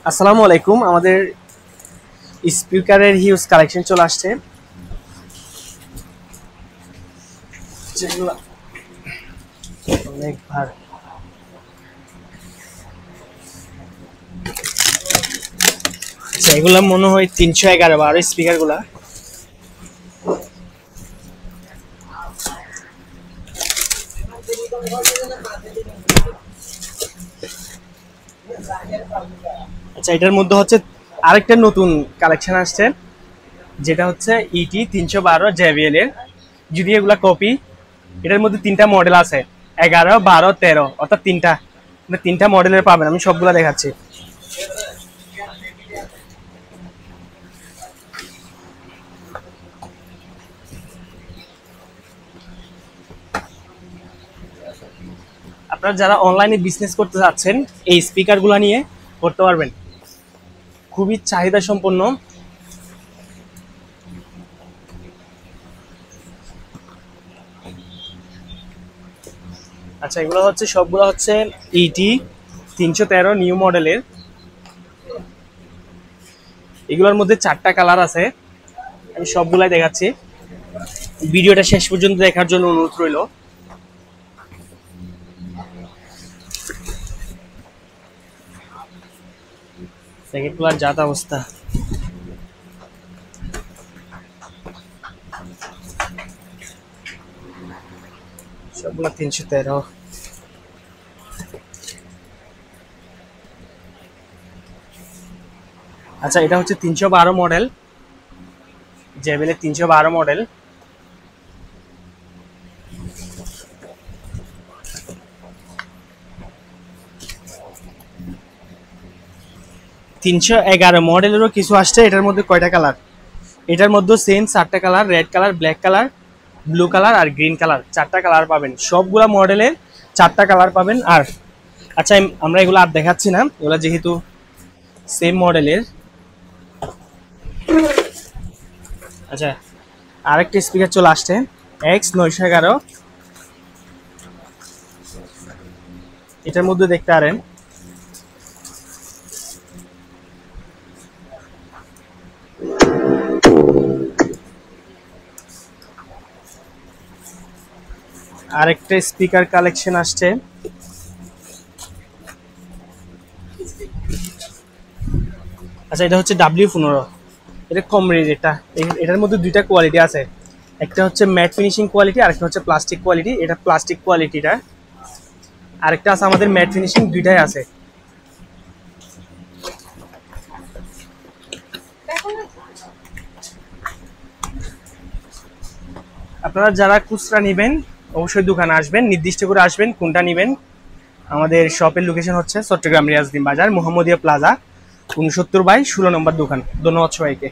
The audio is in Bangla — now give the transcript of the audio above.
আসসালামু আলাইকুম। আমাদের স্পিকারের হিউজ কালেকশন চলে আসছে, যেগুলো অনেক ভার। আচ্ছা, এগুলো মনে হয় 311 স্পিকার গুলা। আচ্ছা, এটার মধ্যে হচ্ছে আরেকটা নতুন কালেকশন আসছে, যেটা হচ্ছে ইটি 312 জেবিএল এর। যদি এগুলা কপি, এটার মধ্যে তিনটা মডেল আছে, 11, 12, 13, অর্থাৎ তিনটা মডেলের পাবেন। আমি সবগুলা দেখাচ্ছি। আপনারা যারা অনলাইনে বিজনেস করতে যাচ্ছেন, এই স্পিকারগুলো নিয়ে করতে পারবেন। খুবই চাহিদা সম্পন্ন। আচ্ছা, এগুলো হচ্ছে সবগুলো হচ্ছে ইটি 313 নিউ মডেলের। এগুলোর মধ্যে 4টা কালার আছে, আমি সবগুলাই দেখাচ্ছি। ভিডিওটা শেষ পর্যন্ত দেখার জন্য অনুরোধ রইল। সেকেন্ডগুলোর জাত অবস্থা। সবগুলা 313। আচ্ছা, এটা হচ্ছে 312 মডেল, জেবিএল 312 মডেল। তিনশো 11 মডেলেরও কিছু আসছে। এটার মধ্যে কয়টা কালার? এটার মধ্যে সেম 4টা colour, red colour, black colour, blue colour আর গ্রিন কালার। 4টা কালার পাবেন, সবগুলা মডেলের 4টা কালার পাবেন। আর আচ্ছা, আমরা এগুলো আর দেখাচ্ছি না, এগুলো যেহেতু সেম মডেলের। আচ্ছা, আরেকটা স্পিকার চলে আসছে, X911। এটার মধ্যে দেখতে পারেন আরেকটা স্পিকার কালেকশন আসছে। আচ্ছা, এটা হচ্ছে W15। এটা কম রেঞ্জ। এটার মধ্যে দুইটা কোয়ালিটি আছে, একটা হচ্ছে ম্যাট ফিনিশিং কোয়ালিটি আর একটা হচ্ছে প্লাস্টিক কোয়ালিটি। এটা প্লাস্টিক কোয়ালিটিটা। আরেকটা আছে আমাদের ম্যাট ফিনিশিং, দুইটাই আছে। আপনারা যারা খুচরা নেবেন অবশ্যই দোকানে আসবেন, নির্দিষ্ট করে আসবেন কোনটা নেবেন। আমাদের শপের লোকেশন হচ্ছে চট্টগ্রাম রিয়াজউদ্দিন বাজার, মোহাম্মদিয়া প্লাজা, 69/16 নম্বর দোকান। ধন্যবাদ সবাইকে।